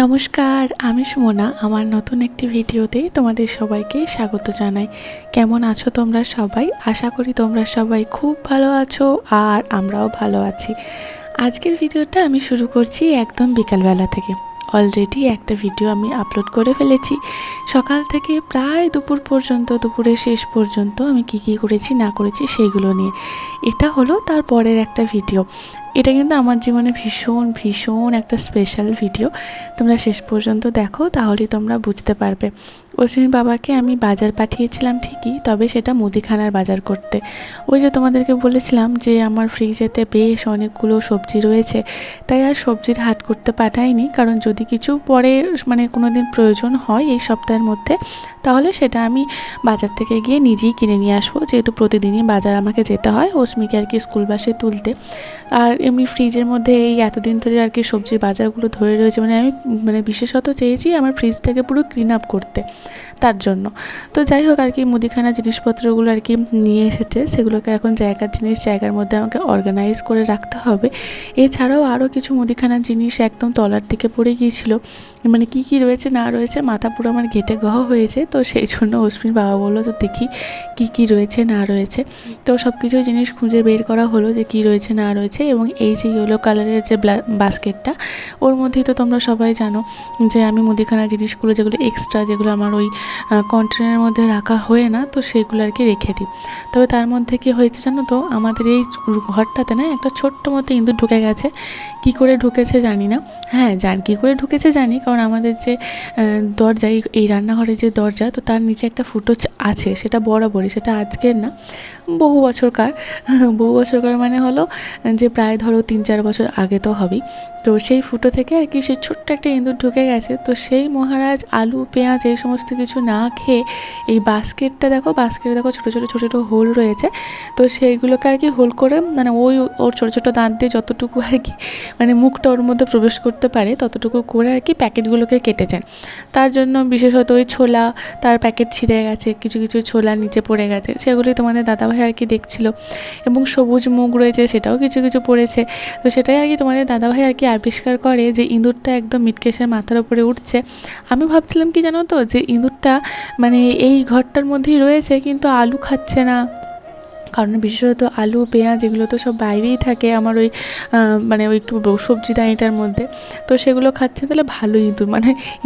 নমস্কার, আমি সুমনা। আমার নতুন একটি ভিডিওতে তোমাদের সবাইকে স্বাগত জানাই। কেমন আছো তোমরা সবাই? আশা করি তোমরা সবাই খুব ভালো আছো আর আমরাও ভালো আছি। আজকের ভিডিওটা আমি শুরু করছি একদম বিকালবেলা থেকে। অলরেডি একটা ভিডিও আমি আপলোড করে ফেলেছি। সকাল থেকে প্রায় দুপুর পর্যন্ত, দুপুরের শেষ পর্যন্ত আমি কি করেছি না করেছি সেইগুলো নিয়ে। এটা হলো তার পরের একটা ভিডিও। এটা কিন্তু আমার জীবনে ভীষণ ভীষণ একটা স্পেশাল ভিডিও। তোমরা শেষ পর্যন্ত দেখো, তাহলেই তোমরা বুঝতে পারবে। অশ্বিনীর বাবাকে আমি বাজার পাঠিয়েছিলাম ঠিকই, তবে সেটা মুদিখানার বাজার করতে। ওই যে তোমাদেরকে বলেছিলাম যে আমার ফ্রিজেতে বেশ অনেকগুলো সবজি রয়েছে, তাই আর সবজির হাট করতে পাঠাইনি। কারণ যদি কিছু পরে কোনো দিন প্রয়োজন হয় এই সপ্তাহের মধ্যে, তাহলে সেটা আমি বাজার থেকে গিয়ে নিজেই কিনে নিয়ে আসবো। যেহেতু প্রতিদিনই বাজার আমাকে যেতে হয় অস্মিকে আর কি স্কুল বাসে তুলতে। আর এমনি ফ্রিজের মধ্যে এই এতদিন ধরে আর কি সবজির বাজারগুলো ধরে রয়েছে, আমি বিশেষত চেয়েছি আমার ফ্রিজটাকে পুরো ক্লিন আপ করতে, তার জন্য। তো যাই হোক আর কি, মুদিখানা জিনিসপত্রগুলো আর কি নিয়ে এসেছে, সেগুলোকে এখন জায়গার মধ্যে আমাকে অর্গানাইজ করে রাখতে হবে। এছাড়াও আরও কিছু মুদিখানার জিনিস একদম তলার দিকে পড়ে গিয়েছিল। কি রয়েছে না রয়েছে মাথা পুরো আমার ঘেটে গহ হয়েছে। তো সেই জন্য অশ্বিনীর বাবা বললো তো দেখি কি রয়েছে না রয়েছে। তো সব কিছু জিনিস খুঁজে বের করা হলো যে কি রয়েছে না রয়েছে। এবং এই যে ইয়েলো কালারের যে বাস্কেটটা, ওর মধ্যেই তো তোমরা সবাই জানো যে আমি মুদিখানা জিনিসগুলো যেগুলো এক্সট্রা, যেগুলো আমার ওই কন্টেনারের মধ্যে রাখা হয় না, তো সেগুলো আর কি রেখে দিই। তবে তার মধ্যে কি হয়েছে জানো তো, আমাদের এই ঘরটাতে না একটা ছোট্ট মতো ইঁদুর ঢুকে গেছে। কি করে ঢুকেছে জানি না। হ্যাঁ, কি করে ঢুকেছে জানি, কারণ আমাদের যে দরজা, এই রান্নাঘরের যে দরজা, তো তার নিচে একটা ফুটো আছে। সেটা বরাবরই, সেটা আজকের না, বহু বছরকার মানে হলো যে প্রায় ধরো 3-4 বছর আগে তো হবেই। তো সেই ফুটো থেকে আর কি সেই ছোট্ট একটা ইঁদুর ঢুকে গেছে। তো সেই মহারাজ আলু পেঁয়াজ এই সমস্ত কিছু না খেয়ে এই বাস্কেটে দেখো ছোটো হোল রয়েছে। তো সেইগুলোকে আর কি হোল করে, ওর ছোটো দাঁত দিয়ে যতটুকু আর কি মুখটা ওর মধ্যে প্রবেশ করতে পারে ততটুকু করে আর কি প্যাকেটগুলোকে কেটেছেন। তার জন্য বিশেষত ওই ছোলা, তার প্যাকেট ছিঁড়ে গেছে, কিছু ছোলা নিচে পড়ে গেছে, সেগুলি তোমাদের দাদাভাই আর কি দেখছিল। এবং সবুজ মুগ রয়েছে, সেটাও কিছু পড়েছে। তো সেটাই আর কি তোমাদের দাদাভাই আর কি আবিষ্কার করে যে ইঁদুরটা একদম মিটকেশের মাথার উপরে উঠছে। আমি ভাবছিলাম কি জানো তো, যে ইঁদুরটা এই ঘরটার মধ্যেই রয়েছে, কিন্তু আলু খাচ্ছে না। কারণ বিশেষত আলু পেঁয়াজ এগুলো তো সব বাইরেই থাকে আমার ওই ওই সবজি দানিটার মধ্যে। তো সেগুলো খাচ্ছে, তাহলে ভালো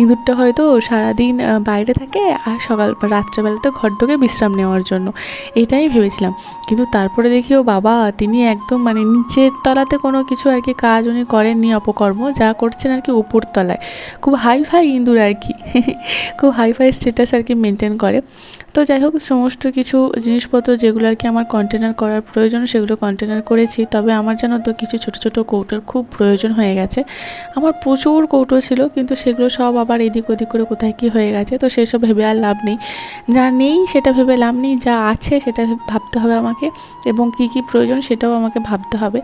ইঁদুরটা হয়তো সারাদিন বাইরে থাকে আর রাত্রেবেলাতে ঘর ঢুকে বিশ্রাম নেওয়ার জন্য, এটাই ভেবেছিলাম। কিন্তু তারপরে দেখি ও বাবা, তিনি একদম নিচের তলাতে কোনো কিছু আর কি কাজ উনি করেননি, অপকর্ম যা করছেন আর কি উপর তলায়। খুব হাইফাই ইঁদুর আর কি খুব হাইফাই স্ট্যাটাস আর কি মেনটেন করে। তো যাই হোক, সমস্ত কিছু জিনিসপত্র যেগুলো আর কি আমার কন্টেনার করার প্রয়োজন, সেগুলো কন্টেনার করেছি। তবে আমার জানো তো কিছু ছোটো কৌটোর খুব প্রয়োজন হয়ে গেছে। আমার প্রচুর কৌটো ছিল, কিন্তু সেগুলো সব আবার এদিক ওদিক করে কোথায় কী হয়ে গেছে। তো সেসব ভেবে আর লাভ নেই, যা নেই সেটা ভেবে লাভ নেই, যা আছে সেটা ভাবতে হবে আমাকে। এবং কি প্রয়োজন সেটাও আমাকে ভাবতে হবে।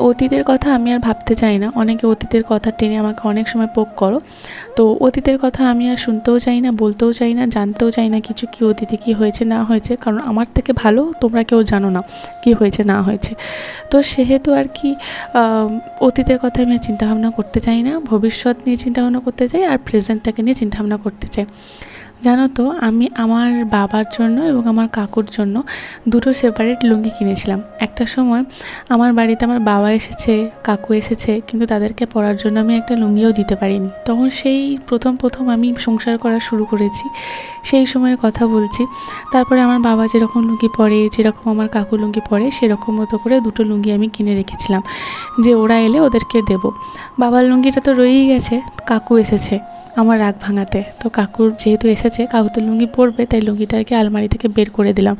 অতীতের কথা আমি আর ভাবতে চাই না। অনেকে অতীতের কথা টেনে আমাকে অনেক সময় পোক করো। তো অতীতের কথা আমি আর শুনতেও চাই না, বলতেও চাই না, জানতেও চাই না কিছু, কি অতীতে কী হয়েছে না হয়েছে। কারণ আমার থেকে ভালো তোমরা কেউ জানো না কী হয়েছে না হয়েছে। তো সেহেতু আর কি অতীতের কথা আমি আর চিন্তাভাবনা করতে চাই না, ভবিষ্যৎ নিয়ে চিন্তাভাবনা করতে চাই, আর প্রেজেন্টটাকে নিয়ে চিন্তাভাবনা করতে চাই। জানো তো, আমি আমার বাবার জন্য এবং আমার কাকুর জন্য দুটো সেপারেট লুঙ্গি কিনেছিলাম। একটা সময় আমার বাড়িতে আমার বাবা এসেছে, কাকু এসেছে, কিন্তু তাদেরকে পরার জন্য আমি একটা লুঙ্গিও দিতে পারিনি। তখন সেই প্রথম আমি সংসার করা শুরু করেছি, সেই সময়ের কথা বলছি। তারপরে আমার বাবা যেরকম লুঙ্গি পরে, যেরকম আমার কাকু লুঙ্গি পরে, সেরকম মতো করে দুটো লুঙ্গি আমি কিনে রেখেছিলাম যে ওরা এলে ওদেরকে দেবো। বাবার লুঙ্গিটা তো রয়েই গেছে, কাকু এসেছে আমার রাগ ভাঙাতে। তো কাকুর যেহেতু এসেছে, কাকু তো লুঙ্গি পরবে, তাই লুঙ্গিটাকে আলমারি থেকে বের করে দিলাম।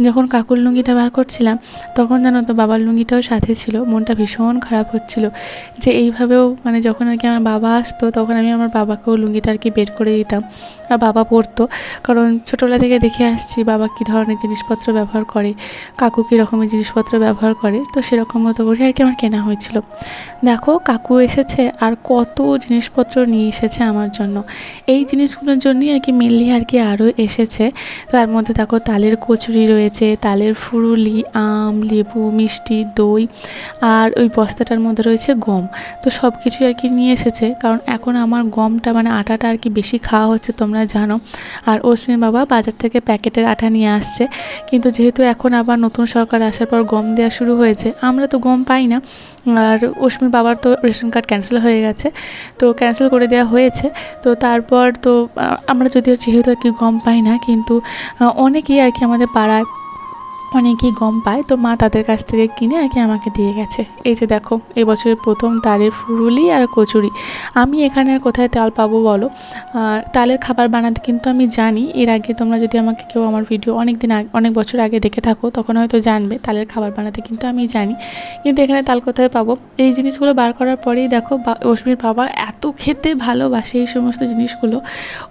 যখন কাকুর লুঙ্গিটা বার করছিলাম, তখন জানো তো বাবার লুঙ্গিটাও সাথে ছিল। মনটা ভীষণ খারাপ হচ্ছিল যে এইভাবেও যখন আর কি আমার বাবা আসতো, তখন আমি আমার বাবাকেও লুঙ্গিটা আর কি বের করে দিতাম আর বাবা পরতো। কারণ ছোটোবেলা থেকে দেখে আসছি বাবা কী ধরনের জিনিসপত্র ব্যবহার করে, কাকু কী রকমের জিনিসপত্র ব্যবহার করে। তো সেরকম মতো করে আর কি আমার কেনা হয়েছিল। দেখো, কাকু এসেছে আর কত জিনিসপত্র নিয়ে এসেছে আমার জন্য। এই জিনিসগুলোর জন্যই আর কি মেনলি আর কি আরও এসেছে। তার মধ্যে দেখো তালের কচুরি রয়েছে, তালের ফুরুলি, আম, লেবু, মিষ্টি, দই, আর ওই বস্তাটার মধ্যে রয়েছে গম। তো সব কিছুই আর কি নিয়ে এসেছে, কারণ এখন আমার গমটা মানে আটাটা আর কি বেশি খাওয়া হচ্ছে তোমরা জানো। আর অশ্বিনীর বাবা বাজার থেকে প্যাকেটের আটা নিয়ে আসছে, কিন্তু যেহেতু এখন আবার নতুন সরকার আসার পর গম দেওয়া শুরু হয়েছে, আমরা তো গম পাই না। আর অশ্বিনীর বাবার তো রেশন কার্ড ক্যান্সেল হয়ে গেছে, তো ক্যান্সেল করে দেওয়া হয়েছে। তো তারপর তো আমরা যদিও যেহেতু আর কি গম পাই না, কিন্তু অনেকেই আর কি আমাদের পাড়ায় অনেকেই গম পায়, তো মা তাদের কাছ থেকে কিনে আর কি আমাকে দিয়ে গেছে। এই যে দেখো এবছরের প্রথম তালের ফুরুলি আর কচুরি। আমি এখানে আর কোথায় তাল পাবো বলো? তালের খাবার বানাতে কিন্তু আমি জানি। এর আগে তোমরা যদি আমাকে কেউ আমার ভিডিও অনেক বছর আগে দেখে থাকো, তখন হয়তো জানবে তালের খাবার বানাতে কিন্তু আমি জানি। কিন্তু এখানে তাল কোথায় পাবো? এই জিনিসগুলো বার করার পরেই দেখো অশ্মির বাবা এত খেতে ভালোবাসে এই সমস্ত জিনিসগুলো,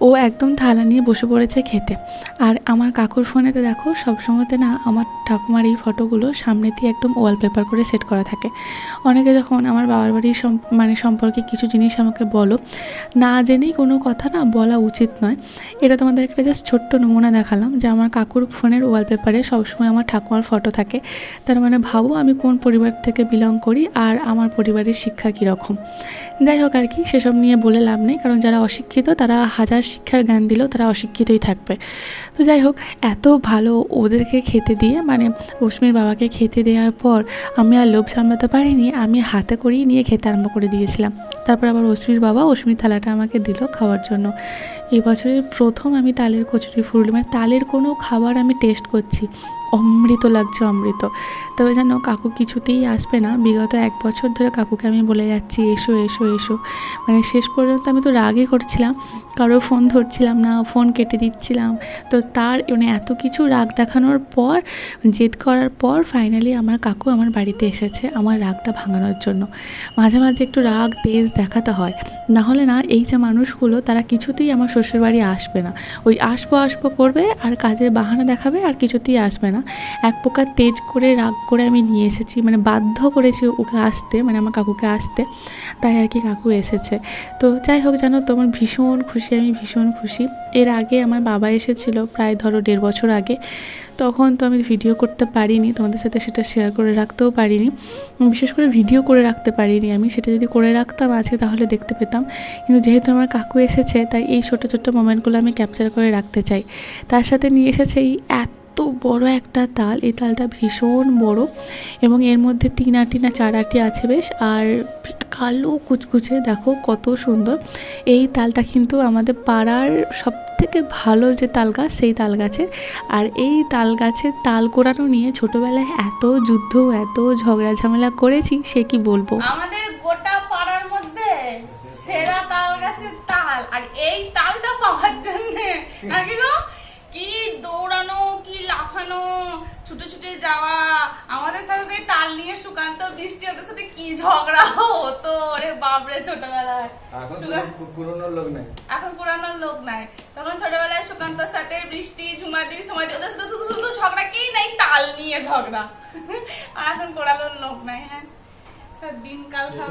ও একদম থালা নিয়ে বসে পড়েছে খেতে। আর আমার কাকুর ফোনেতে দেখো সবসময়তে না আমার ঠাকুমার এই ফটোগুলো সামনে দিয়ে একদম ওয়ালপেপার করে সেট করা থাকে। অনেকে যখন আমার বাবার বাড়ির সম্পর্কে কিছু জিনিস আমাকে বলো, না জেনেই কোনো কথা না বলা উচিত নয়। এটা তোমাদের একটা জাস্ট ছোট্ট নমুনা দেখালাম যে আমার কাকুর ফোনের ওয়ালপেপারে সবসময় আমার ঠাকুমার ফটো থাকে। তার মানে ভাবো আমি কোন পরিবার থেকে বিলং করি আর আমার পরিবারের শিক্ষা কীরকম। যাই হোক আর কি, সেসব নিয়ে বলে লাভ নেই, কারণ যারা অশিক্ষিত তারা হাজার শিক্ষার জ্ঞান দিলেও তারা অশিক্ষিতই থাকবে। তো যাই হোক, এত ভালো ওদেরকে খেতে দিয়ে মানে অশ্মির বাবাকে খেতে দেওয়ার পর আমি আর লোভ সামলাতে পারিনি, আমি হাতে করেই নিয়ে খেতে আরম্ভ করে দিয়েছিলাম। তারপর আবার অশ্মির বাবা অশ্মির থালাটা আমাকে দিল খাওয়ার জন্য। এই বছরের প্রথম আমি তালের কচুরি ফুরুলি মানে তালের কোনো খাবার আমি টেস্ট করছি, অমৃত লাগছে, অমৃত। তবে জানো কাকু কিছুতেই আসবে না। বিগত 1 বছর ধরে কাকুকে আমি বলে যাচ্ছি এসো এসো এসো, মানে শেষ পর্যন্ত আমি তো রাগই করছিলাম, কারো ফোন ধরছিলাম না, ফোন কেটে দিচ্ছিলাম। তো তার মানে এত কিছু রাগ দেখানোর পর, জেদ করার পর ফাইনালি আমার কাকু আমার বাড়িতে এসেছে আমার রাগটা ভাঙানোর জন্য। মাঝে মাঝে একটু রাগ তেজ দেখাতে হয়, না হলে না এই যে মানুষগুলো তারা কিছুতেই আমার শ্বশুর বাড়ি আসবে না। ওই আসবো করবে আর কাজের বাহানা দেখাবে, আর কিছুতেই আসবে না। এক প্রকার তেজ করে রাগ করে আমি নিয়ে এসেছি, মানে বাধ্য করেছি ওকে আসতে, মানে আমার কাকুকে আসতে, তাই আর কি কাকু এসেছে। তো যাই হোক জানো তো আমার ভীষণ খুশি, আমি ভীষণ খুশি। এর আগে আমার বাবা এসেছিলো প্রায় ধরো 1.5 বছর আগে, তখন তো আমি ভিডিও করতে পারিনি, তোমাদের সাথে সেটা শেয়ার করে রাখতেও পারিনি, বিশেষ করে ভিডিও করে রাখতে পারিনি। আমি সেটা যদি করে রাখতাম আজকে তাহলে দেখতে পেতাম, কিন্তু যেহেতু আমার কাকু এসেছে তাই এই ছোটো ছোট্টো মোমেন্টগুলো আমি ক্যাপচার করে রাখতে চাই। তার সাথে নিয়ে এসেছে এই এত বড় একটা তাল, এই তালটা ভীষণ বড় এবং এর মধ্যে 3 আটি না 4 আটি আছে বেশ, আর কালো কুচকুচে, দেখো কত সুন্দর। এই তালটা কিন্তু আমাদের পাড়ার সবথেকে ভালো যে তাল গাছ, সেই তাল গাছের। আর এই তাল গাছের তাল কোড়ানো নিয়ে ছোটোবেলায় এত যুদ্ধ এত ঝগড়া ঝামেলা করেছি সে কি বলবো। আমাদের গোটা পাড়ার মধ্যে সেরা তাল গাছের তাল, আর এই তালটা পাওয়ার জন্য আগে কি দৌড়ানো, কি লাফানো, ছুটে ছুটে যাওয়া। আমাদের সাথে তাল নিয়ে সুকান্ত বৃষ্টি ওদের সাথে কি ঝগড়া হতো রে বাপরে ছোটবেলায়। এখন পুরানোর লোক নাই, তখন ছোটবেলায় সুকান্তর সাথে বৃষ্টি, ঝুমাদি, সুমাদি ওদের সাথে শুধু ঝগড়া, কি নাই তাল নিয়ে ঝগড়া। আর এখন পুরানোর লোক নাই। হ্যাঁ, সব দিনকাল সব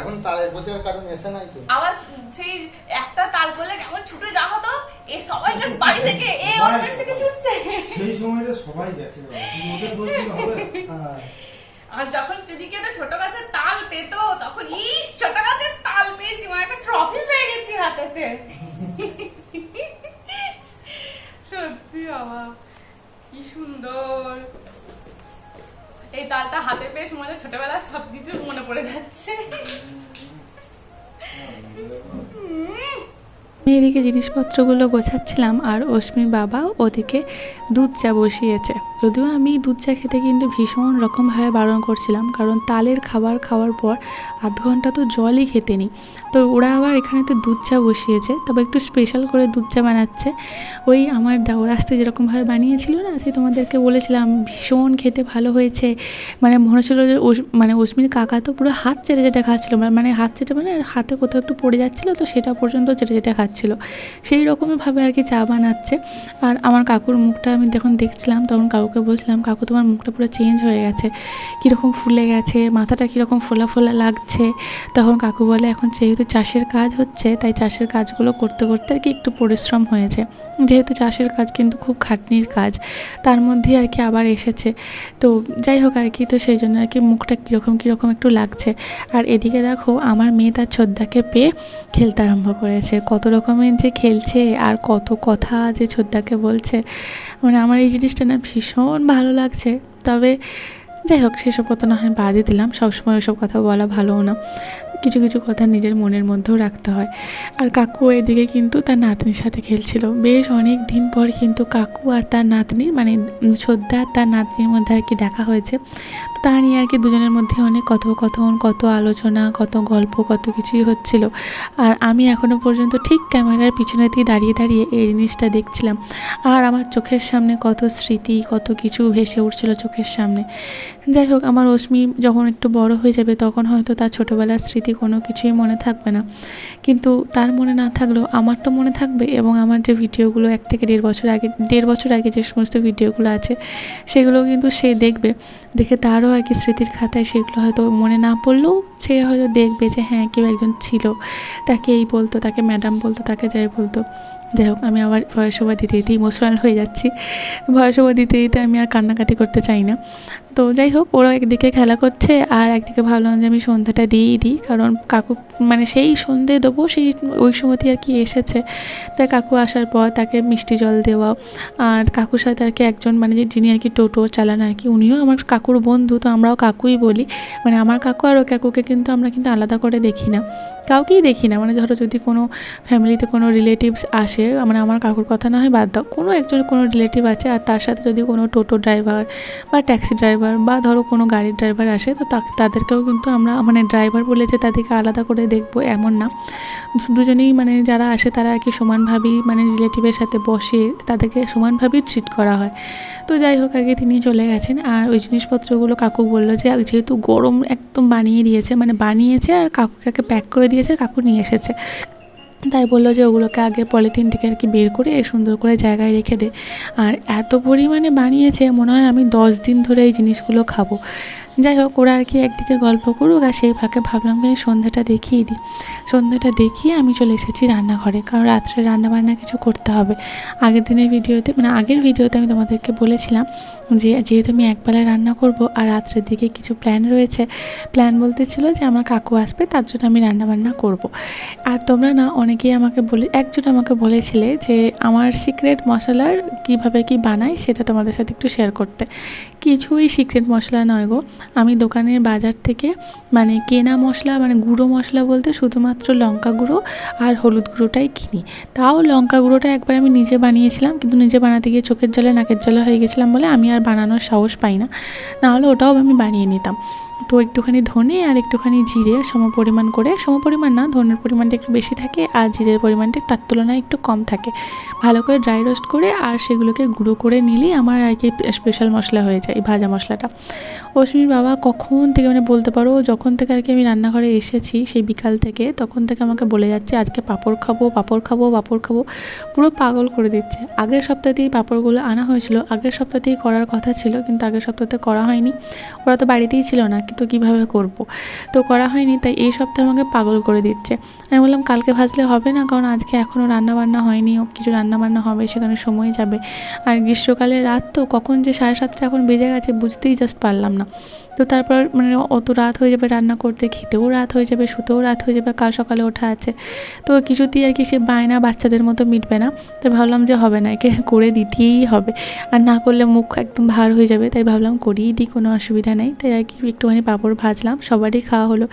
এখন তালের প্রতি আর কারণ এসে নাই তো। আবার সেই একটা তাল করলে কেমন ছুটে যাওয়া হতো, এই সবাই just বাড়ি থেকে এই অফিস থেকে ছুটছে। সেই সময়টা সবাই গেছে, ওদের বলতে হবে। আর যখন যদি কেউ ছোট গাছের তাল পেতো তখন ইস ছোট গাছের তাল পেয়েছি, মানে একটা ট্রফি পেয়ে গেছি হাতেতে। সত্যি বাবা কি সুন্দর, এই তালটা হাতে পেয়ে সময় ছোটবেলার সবকিছু মনে পড়ে যাচ্ছে। আমি এদিকে জিনিসপত্রগুলো গোছাচ্ছিলাম আর অশ্মির বাবা ওদিকে দুধ চা বসিয়েছে। যদিও আমি দুধ চা খেতে কিন্তু ভীষণ রকমভাবে বারণ করছিলাম, কারণ তালের খাবার খাওয়ার পর 1/2 ঘন্টা তো জলই খেতে নিই। তো ওরা আবার এখানে তো দুধ চা বসিয়েছে, তবে একটু স্পেশাল করে দুধ চা বানাচ্ছে। ওই আমার দেওর আসতে যেরকমভাবে বানিয়েছিল না, সে তোমাদেরকে বলেছিলাম ভীষণ খেতে ভালো হয়েছে। মানে মনে হচ্ছিলো যে অশ্মির কাকা তো পুরো হাত চেটে চেটে খাচ্ছিলো, মানে হাত চেটে মানে হাতে কোথাও একটু পড়ে যাচ্ছিলো তো সেটা পর্যন্ত চেটে চেটে খাচ্ছিল, সেই রকমভাবে আর কি চা বানাচ্ছে। আর আমার কাকুর মুখটা আমি যখন দেখছিলাম তখন কাকুকে বলছিলাম, কাকু তোমার মুখটা পুরো চেঞ্জ হয়ে গেছে, কীরকম ফুলে গেছে, মাথাটা কীরকম ফোলা ফোলা লাগছে। তখন কাকু বলে এখন যেহেতু চাষের কাজ হচ্ছে, তাই চাষের কাজগুলো করতে করতে আর কি একটু পরিশ্রম হয়েছে। যেহেতু চাষের কাজ কিন্তু খুব খাটনির কাজ, তার মধ্যে আর কি আবার এসেছে। তো যাই হোক আর কি, তো সেই জন্য আর কি মুখটা কীরকম একটু লাগছে। আর এদিকে দেখো আমার মেয়ে তার ছোদ্দাকে পেয়ে খেলতে আরম্ভ করেছে, কত রকমের যে খেলছে আর কত কথা যে ছোদ্দাকে বলছে। মানে আমার এই জিনিসটা না ভীষণ ভালো লাগছে। তবে যাই হোক, সেসব কথা না হয় বাদই দিলাম, সবসময় ওসব কথা বলা ভালোও না, কিছু কিছু কথা নিজের মনের মধ্যেও রাখতে হয়। আর কাকু এদিকে কিন্তু তার নাতনির সাথে খেলছিল। বেশ অনেক দিন পর কিন্তু কাকু আর তার নাতনির মানে ছোদ্দা আর তার নাতনির মধ্যে আর কি দেখা হয়েছে। তো তা নিয়ে আর কি দুজনের মধ্যে অনেক কথোপকথন, কত আলোচনা, কত গল্প, কত কিছুই হচ্ছিল। আর আমি এখনও পর্যন্ত ঠিক ক্যামেরার পিছনে দিয়ে দাঁড়িয়ে দাঁড়িয়ে এই জিনিসটা দেখছিলাম। আর আমার চোখের সামনে কত স্মৃতি, কত কিছু ভেসে উঠছিল চোখের সামনে। যাই হোক, আমার অস্মি যখন একটু বড় হয়ে যাবে তখন হয়তো তার ছোটোবেলার স্মৃতি কোনো কিছুই মনে থাকবে না, কিন্তু তার মনে না থাকলেও আমার তো মনে থাকবে। এবং আমার যে ভিডিওগুলো 1 থেকে 1.5 বছর আগে যে সমস্ত ভিডিওগুলো আছে সেগুলো কিন্তু সে দেখবে, দেখে তারও আর কি স্মৃতির খাতায় সেগুলো হয়তো মনে না পড়লেও সে হয়তো দেখবে যে হ্যাঁ কেউ একজন ছিল, তাকে এই বলতো, তাকে ম্যাডাম বলতো, তাকে যাই বলতো। যাই হোক, আমি আবার ভয়েস ওভার দিতে দিতে ইমোশনাল হয়ে যাচ্ছি। ভয়েস ওভার দিতে দিতে আমি আর কান্নাকাটি করতে চাই না। তো যাই হোক, ওরা একদিকে খেলা করছে আর একদিকে ভাবলাম যে আমি সন্ধ্যাটা দিয়েই দিই, কারণ কাকু মানে সেই সন্ধে দেবো সেই ওই সময়তেই আর কি এসেছে। তাই কাকু আসার পর তাকে মিষ্টি জল দেওয়া, আর কাকুর সাথে আর কি একজন মানে যিনি আর কি টোটো চালান আর কি, উনিও আমার কাকুর বন্ধু, তো আমরাও কাকুই বলি। মানে আমার কাকু আর ও কাকুকে কিন্তু আমরা কিন্তু আলাদা করে দেখি না, কাউকেই দেখি না। মানে ধরো যদি কোনো ফ্যামিলিতে কোনো রিলেটিভস আসে, মানে আমার কাকুর কথা না হয় বাদ দাও, কোনো একজন কোনো রিলেটিভ আছে আর তার সাথে যদি কোনো টোটো ড্রাইভার বা ট্যাক্সি ড্রাইভার বা ধরো কোনো গাড়ির ড্রাইভার আসে, তো তাদেরকেও কিন্তু আমরা মানে ড্রাইভার বলে যে তাদেরকে আলাদা করে দেখবো এমন না। দুজনেই মানে যারা আসে তারা আর কি সমানভাবেই মানে রিলেটিভের সাথে বসে তাদেরকে সমানভাবেই ট্রিট করা হয়। তো যাই হোক, আগে তিনি চলে গেছেন। আর ওই জিনিসপত্রগুলো কাকু বললো যে যেহেতু গরম একদম বানিয়ে দিয়েছে, মানে বানিয়েছে আর কাকুকে প্যাক করে দিয়েছে, কাকু নিয়ে এসেছে, তাই বললো যে ওগুলোকে আগে পলিথিন থেকে আর কি বের করে সুন্দর করে জায়গায় রেখে দে। আর এত পরিমাণে বানিয়েছে, মনে হয় আমি 10 দিন ধরে এই জিনিসগুলো খাবো। যাই হোক, ওরা আর কি একদিকে গল্প করুক আর সেই ফাঁকে ভাবলাম যে সন্ধ্যাটা দেখিয়ে দিই। সন্ধ্যাটা দেখিয়ে আমি চলে এসেছি রান্নাঘরে, কারণ রাত্রে রান্নাবান্না কিছু করতে হবে। আগের দিনের ভিডিওতে মানে আগের ভিডিওতে আমি তোমাদেরকে বলেছিলাম যে যেহেতু আমি একবেলায় রান্না করব আর রাত্রের দিকে কিছু প্ল্যান রয়েছে। প্ল্যান বলতে ছিল যে আমার কাকু আসবে, তার জন্য আমি রান্নাবান্না করব। আর তোমরা না অনেকেই আমাকে একজন আমাকে বলেছিলে যে আমার সিক্রেট মশলার কীভাবে কি বানাই সেটা তোমাদের সাথে একটু শেয়ার করতে। কিছুই সিক্রেট মশলা নয় গো, আমি দোকানের বাজার থেকে মানে কেনা মশলা, মানে গুঁড়ো মশলা বলতে শুধুমাত্র লঙ্কা গুঁড়ো আর হলুদ গুঁড়োটাই কিনি। তাও লঙ্কা গুঁড়োটা একবার আমি নিজে বানিয়েছিলাম, কিন্তু নিজে বানাতে গিয়ে চোখের জলে নাকের জলে হয়ে গেছিলাম বলে আমি আর বানানোর সাহস পাই না, নাহলে ওটাও আমি বানিয়ে নিতাম। তো একটুখানি ধনে আর একটুখানি জিরে সমপরিমাণ করে, সমপরিমাণ না, ধনের পরিমাণটা একটু বেশি থাকে আর জিরের পরিমাণটা তার তুলনায় একটু কম থাকে, ভালো করে ড্রাই রোস্ট করে আর সেগুলোকে গুঁড়ো করে নিলেই আমার আর কি স্পেশাল মশলা হয়ে যায়, ভাজা মশলাটা। অশ্মির বাবা কখন থেকে মানে বলতে পারো যখন থেকে আর কি আমি রান্নাঘরে এসেছি সেই বিকাল থেকে, তখন থেকে আমাকে বলে যাচ্ছে আজকে পাঁপড় খাবো, পাঁপড় খাবো, পাঁপড় খাবো, পুরো পাগল করে দিচ্ছে। আগের সপ্তাহতেই পাঁপড়গুলো আনা হয়েছিল, আগের সপ্তাহতেই করার কথা ছিল, কিন্তু আগের সপ্তাহতে করা হয়নি, ওরা তো বাড়িতেই ছিল না, কিন্তু কীভাবে করব, তো করা হয়নি। তাই এই সপ্তাহে আমাকে পাগল করে দিচ্ছে। আমি বললাম কালকে ভাজলে হবে না, কারণ আজকে এখনও রান্নাবান্না হয়নি, কিছু রান্নাবান্না হবে, সেখানে সময় যাবে। আর গ্রীষ্মকালের রাত তো কখন যে 7:30 এখন বেজে গেছে বুঝতেই জাস্ট পারলাম না। তো তারপর মানে অত রাত হয়ে যাবে রান্না করতে, খেতেও রাত হয়ে যাবে, শুতেও রাত হয়ে যাবে, কাল সকালে ওঠা আছে। তো কিছুতেই আর কি সে বায়না বাচ্চাদের মতো মিটবে না। তো ভাবলাম যে হবে না, একে করে দিতেই হবে, আর না করলে মুখ একদম ভার হয়ে যাবে। তাই ভাবলাম করিয়ে দিই, কোনো অসুবিধা নেই। তাই আর কি একটুখানি পাঁপড় ভাজলাম, সবারই খাওয়া হলো।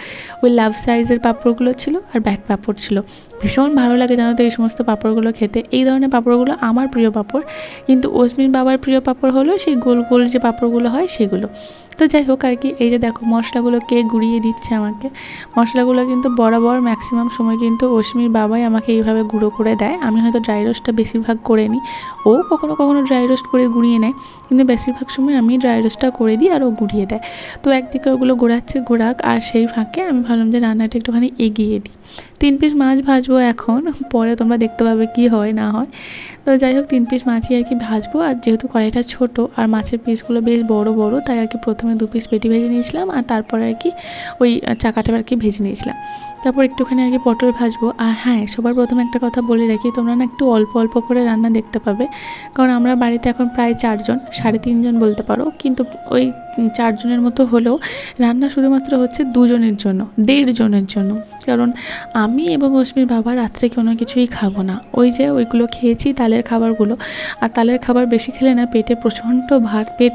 ওই লাভ সাইজের পাঁপড়গুলো ছিল আর ব্যাট পাঁপড় ছিল। ভীষণ ভালো লাগে জানো তো এই সমস্ত পাঁপড়গুলো খেতে, এই ধরনের পাঁপড়গুলো আমার প্রিয় পাঁপড়। কিন্তু অস্মির বাবার প্রিয় পাঁপড় হলো সেই গোল গোল যে পাঁপড়গুলো হয় সেগুলো। তো যাই হোক আর কি, এই যে দেখো মশলাগুলো কে গুঁড়িয়ে দিচ্ছে আমাকে, মশলাগুলো কিন্তু বরাবর ম্যাক্সিমাম সময় কিন্তু অস্মির বাবাই আমাকে এইভাবে গুঁড়ো করে দেয়। আমি হয়তো ড্রাই রোস্টটা বেশিরভাগ করে নিই, ও কখনো কখনো ড্রাই রোস্ট করে গুঁড়িয়ে নেয়, কিন্তু বেশিরভাগ সময় আমি ড্রাই রোস্টটা করে দিই আর ও গুঁড়িয়ে দেয়। তো একদিকে ওগুলো ঘোরাক, আর সেই ফাঁকে আমি ভাবলাম যে রান্নাটা একটুখানি এগিয়ে দিই। 3 পিস মাছ ভাজবো এখন, পরে তোমরা দেখতে পাবে কি হয় না হয়। তো যাই হোক 3 পিস মাছই আর কি ভাজবো। আর যেহেতু কড়াইটা ছোট আর মাছের পিসগুলো বেশ বড় বড়, তাই আর কি প্রথমে 2 পিস পেটি ভেজে নিয়েছিলাম আর তারপরে আর কি ওই চাকাটা আর কি ভেজে নিয়েছিলাম। তারপর একটুখানি আর কি পটল ভাজবো। আর হ্যাঁ, সবার প্রথমে একটা কথা বলে রাখি, তোমরা না একটু অল্প অল্প করে রান্না দেখতে পাবে, কারণ আমরা বাড়িতে এখন প্রায় 4 জন, 3.5 জন বলতে পারো, কিন্তু ওই 4 জনের মতো হলেও রান্না শুধুমাত্র হচ্ছে 2 জনের জন্য, 1.5 জনের জন্য। কারণ আমি এবং অস্মির বাবা রাত্রে কোনো কিছুই খাবো না, ওই যে ওইগুলো খেয়েছি তালের খাবারগুলো, আর তালের খাবার বেশি খেলে না পেট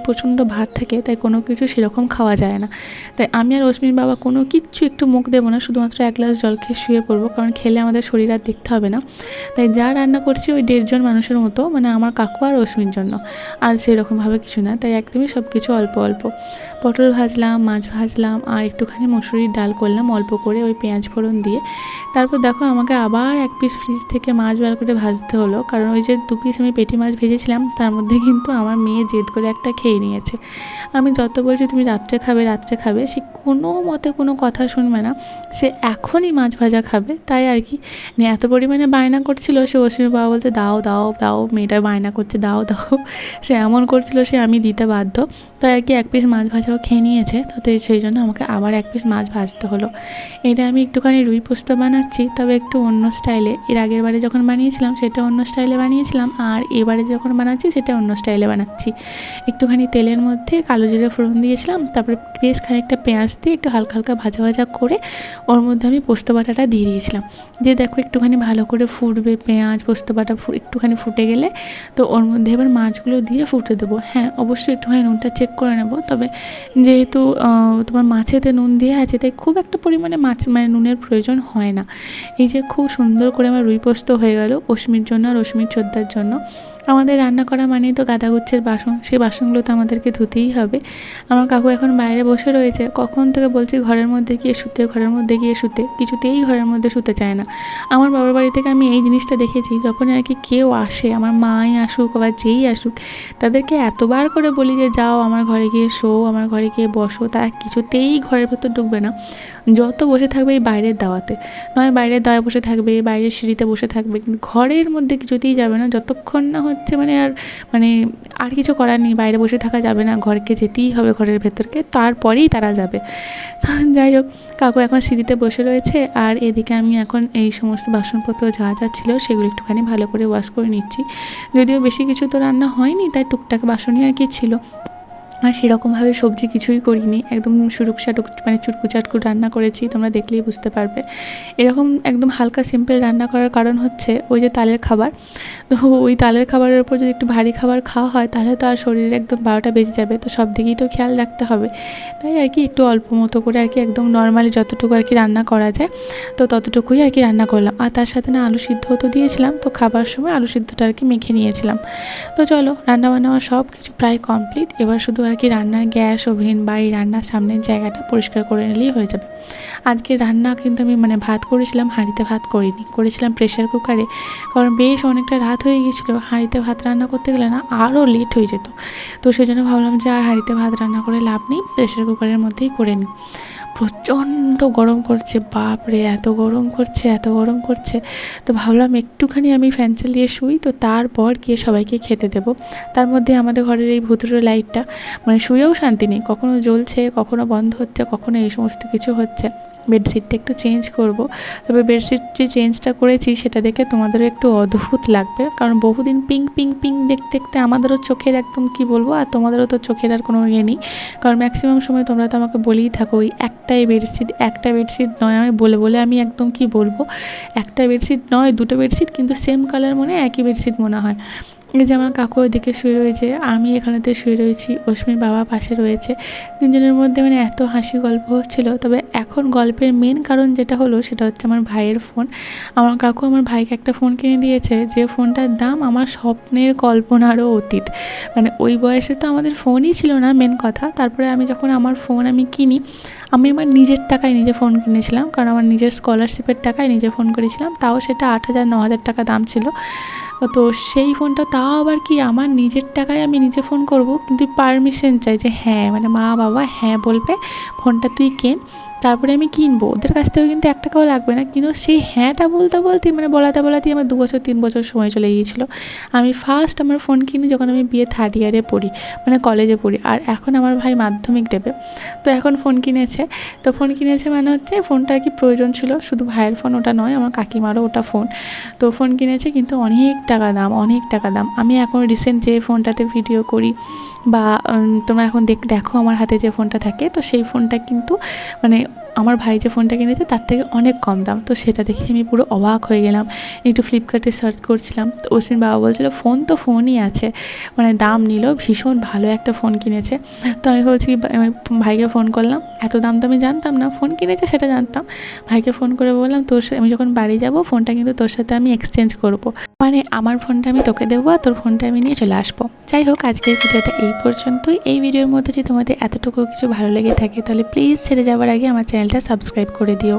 প্রচণ্ড ভার থাকে, তাই কোনো কিছু সেরকম খাওয়া যায় না। তাই আমি আর অস্মির বাবা কোনো কিচ্ছু একটু মুখ দেবো না, শুধুমাত্র 1 গ্লাস জল খেয়ে শুয়ে পড়বো, কারণ খেলে আমাদের শরীর আর দেখতে হবে না। তাই যা রান্না করছি ওই 1.5 জন মানুষের মতো, মানে আমার কাকু আর অস্মির জন্য, আর সেরকমভাবে কিছু না। তাই একদমই সব কিছু অল্প অল্প। পটল ভাজলাম, মাছ ভাজলাম, আর একটুখানি মসুরির ডাল করলাম অল্প করে ওই পেঁয়াজ ফোড়ন দিয়ে। তারপর দেখো আমাকে আবার 1 পিস ফ্রিজ থেকে মাছ বার করে ভাজতে হলো, কারণ ওই যে 2 পিস আমি পেটি মাছ ভেজেছিলাম তার মধ্যে কিন্তু আমার মেয়ে জেদ করে একটা খেয়ে নিয়েছে। আমি যত বলছি তুমি রাত্রে খাবে, সে কোনো মতে কোনো কথা শুনবে না, সে এখনই মাছ ভাজা খাবে। তাই আর কি এত পরিমাণে বায়না করছিল, সে অসীমের বাবা বলতে দাও দাও দাও, মেয়েটা বায়না করছে দাও দাও, সে এমন করছিল, সে আমি দিতে বাধ্য। তাই আর কি 1 পিস মাছ ভাজাও খেয়ে নিয়েছে, তো সেই জন্য আমাকে আবার 1 পিস মাছ ভাজতে হলো। এটা আমি একটুখানি রুই পোস্ত বানাচ্ছি, তবে একটু অন্য স্টাইলে। এর আগের বারে যখন বানিয়েছিলাম সেটা অন্য স্টাইলে বানিয়েছিলাম, আর এবারে যখন বানাচ্ছি সেটা অন্য স্টাইলে বানাচ্ছি। একটুখানি তেলের মধ্যে কালো জিরে ফোড়ন দিয়েছিলাম, তারপরে বেশ খানিকটা পেঁয়াজ দিয়ে একটু হালকা হালকা ভাজা ভাজা করে ওর মধ্যে আমি পোস্ত বাটাটা দিয়ে দিয়েছিলাম। দিয়ে দেখো একটুখানি ভালো করে ফুটবে, পেঁয়াজ পোস্ত বাটা একটুখানি ফুটে গেলে তো ওর মধ্যে এবার মাছগুলো দিয়ে ফুটে দেবো। হ্যাঁ, অবশ্যই একটুখানি নুনটা চেক করে নেব, তবে যেহেতু তোমার মাছেতে নুন দিয়ে আছে তাই খুব একটা পরিমাণে মানে নুনের প্রয়োজন হয় না। এই যে খুব সুন্দর করে আমার রুই পোস্ত হয়ে গেল অস্মির জন্য আর অস্মির ছোদ্দার জন্য। আমাদের রান্না করা মানেই তো গাদাগুচ্ছের বাসন, সেই বাসনগুলো তো আমাদেরকে ধুতেই হবে। আমার কাকু এখন বাইরে বসে রয়েছে, কখন থেকে বলছি ঘরের মধ্যে গিয়ে শুতে, কিছুতেই ঘরের মধ্যে শুতে চায় না। আমার বাবার বাড়ি থেকে আমি এই জিনিসটা দেখেছি, যখন আর কি কেউ আসে, আমার মাই আসুক বা যেই আসুক, তাদেরকে এতবার করে বলি যে যাও আমার ঘরে গিয়ে শো, আমার ঘরে গিয়ে বসো, তারা কিছুতেই ঘরের ভেতর ঢুকবে না। যত বসে থাকবে এই বাইরের দাওয়াতে, নয় বাইরের দাওয়ায় বসে থাকবে, বাইরের সিঁড়িতে বসে থাকবে, কিন্তু ঘরের মধ্যে কিছুতেই যাবে না, যতক্ষণ না হচ্ছে আর কিছু করার নেই, বাইরে বসে থাকা যাবে না, ঘরকে যেতেই হবে, ঘরের ভেতরকে, তারপরেই তারা যাবে। যাই হোক, কাকু এখন সিঁড়িতে বসে রয়েছে, আর এদিকে আমি এখন এই সমস্ত বাসনপত্র যা যা ছিল সেগুলো একটুখানি ভালো করে ওয়াশ করে নিচ্ছি। যদিও বেশি কিছু তো রান্না হয়নি, তাই টুকটাক বাসনই আর কি ছিল, আর সেরকমভাবে সবজি কিছুই করিনি, একদম চুটকু চাটকু রান্না করেছি, তোমরা দেখলেই বুঝতে পারবে। এরকম একদম হালকা সিম্পল রান্না করার কারণ হচ্ছে ওই যে তালের খাবার, তো ওই তালের খাবারের উপর যদি একটু ভারী খাবার খাওয়া হয় তাহলে তো আর শরীরে একদম 12টা বেজে যাবে, তো সব দিকেই তো খেয়াল রাখতে হবে। তাই আর কি একটু অল্প মতো করে আর কি একদম নর্মালি যতটুকু আর কি রান্না করা যায় তো ততটুকুই আর কি রান্না করলাম। আর তার সাথে না আলু সিদ্ধ তো দিয়েছিলাম, তো খাবার সময় আলু সিদ্ধটা আর কি মেখে নিয়েছিলাম। তো চলো, রান্নাবান্না সব কিছু প্রায় কমপ্লিট, এবার শুধু আর কি রান্নার গ্যাস, ওভেন বা এই রান্নার সামনের জায়গাটা পরিষ্কার করে নিলেই হয়ে যাবে। আজকে রান্না কিন্তু আমি ভাত করেছিলাম, হাঁড়িতে ভাত করিনি, করেছিলাম প্রেশার কুকারে, কারণ বেশ অনেকটা রাত হয়ে গিয়েছিলো, হাঁড়িতে ভাত রান্না করতে গেলে না আরও লেট হয়ে যেত। তো সেই জন্য ভাবলাম যে আর হাঁড়িতে ভাত রান্না করে লাভ নেই, প্রেশার কুকারের মধ্যেই করে নিই। প্রচণ্ড গরম করছে, বাপরে এত গরম করছে। তো ভাবলাম একটুখানি আমি ফ্যান চালিয়ে শুই, তো তারপর গিয়ে সবাইকে খেতে দেবো। তার মধ্যে আমাদের ঘরের এই ভুতুড়ে লাইটটা শুয়েও শান্তি নেই, কখনো জ্বলছে, কখনো বন্ধ হচ্ছে, কখনো এই সমস্ত কিছু হচ্ছে। বেডশিটটা একটু চেঞ্জ করব, তবে বেডশিট যে চেঞ্জটা করেছি সেটা দেখে তোমাদেরও একটু অদ্ভুত লাগবে, কারণ বহুদিন পিঙ্ক দেখতে দেখতে আমাদেরও চোখের একদম কি বলবো, আর তোমাদেরও তো চোখের আর কোনো ইয়ে নেই, কারণ ম্যাক্সিমাম সময় তোমরা তো আমাকে বলেই থাকো ওই একটা বেডশিট নয়, আমি বলে আমি একদম কি বলবো, একটা বেডশিট নয় 2টো বেডশিট, কিন্তু সেম কালার একই বেডশিট মনে হয়। এই যে আমার কাকু ওইদিকে শুয়ে রয়েছে, আমি এখানেতে শুয়ে রয়েছি, অস্মির বাবা পাশে রয়েছে, তিনজনের মধ্যে এত হাসি গল্প হচ্ছিল। তবে এখন গল্পের মেন কারণ যেটা হলো সেটা হচ্ছে আমার ভাইয়ের ফোন। আমার কাকু আমার ভাইকে একটা ফোন কিনে দিয়েছে, যে ফোনটার দাম আমার স্বপ্নের কল্পনারও অতীত। ওই বয়সে তো আমাদের ফোনই ছিল না মেন কথা। তারপরে আমি যখন আমার ফোন কিনি, আমি আমার নিজের টাকায় নিজে ফোন কিনেছিলাম, কারণ আমার নিজের স্কলারশিপের টাকায় নিজে ফোন করেছিলাম, তাও সেটা 8,000-9,000 টাকা দাম ছিল। তো সেই ফোনটা তাও আবার কি আমার নিজের টাকায় আমি নিজে ফোন করব, কিন্তু পারমিশন চাই যে হ্যাঁ মা বাবা হ্যাঁ বলবে ফোনটা তুই কেন, তারপরে আমি কিনবো। ওদের কাছ থেকেও কিন্তু 1 টাকাও লাগবে না, কিন্তু সেই হ্যাঁটা বলতে বলতেই মানে বলাতে বলাতেই আমার 2 বছর 3 বছর সময় চলে গিয়েছিলো। আমি ফার্স্ট আমার ফোন কিনি যখন আমি বিয়ে 3rd ইয়ারে পড়ি, মানে কলেজে পড়ি, আর এখন আমার ভাই মাধ্যমিক দেবে। তো এখন ফোন কিনেছে, তো ফোন কিনেছে মানে হচ্ছে ফোনটা আর কি প্রয়োজন ছিল, শুধু ভাইয়ের ফোন ওটা নয়, আমার কাকিমারও ওটা ফোন। তো ফোন কিনেছে কিন্তু অনেক টাকা দাম, অনেক টাকা দাম। আমি এখন রিসেন্ট যে ফোনটাতে ভিডিও করি বা তোমরা এখন দেখো আমার হাতে যে ফোনটা থাকে, তো সেই ফোনটা কিন্তু মানে আমার ভাই যে ফোনটা কিনেছে তার থেকে অনেক কম দাম। তো সেটা দেখে আমি পুরো অবাক হয়ে গেলাম। একটু ফ্লিপকার্টে সার্চ করছিলাম, তো ওসিন বাবা বলছিলো ফোন তো ফোনই আছে, মানে দাম নিল, ভীষণ ভালো একটা ফোন কিনেছে। তো আমি বলছি আমি ভাইকে ফোন করলাম, এত দাম তো আমি জানতাম না, ফোন কিনেছে সেটা জানতাম। ভাইকে ফোন করে বললাম আমি যখন বাড়ি যাব ফোনটা কিন্তু তোর সাথে আমি এক্সচেঞ্জ করব, মানে আমার ফোনটা আমি তোকে দেবো আর তোর ফোনটা আমি নিয়ে চলে আসবো। যাই হোক, আজকের ভিডিওটা এই পর্যন্তই। এই ভিডিওর মধ্যে যদি তোমাদের এতটুকু কিছু ভালো লেগে থাকে তাহলে প্লিজ ছেড়ে যাওয়ার আগে আমার চ্যানেলটা সাবস্ক্রাইব করে দিও।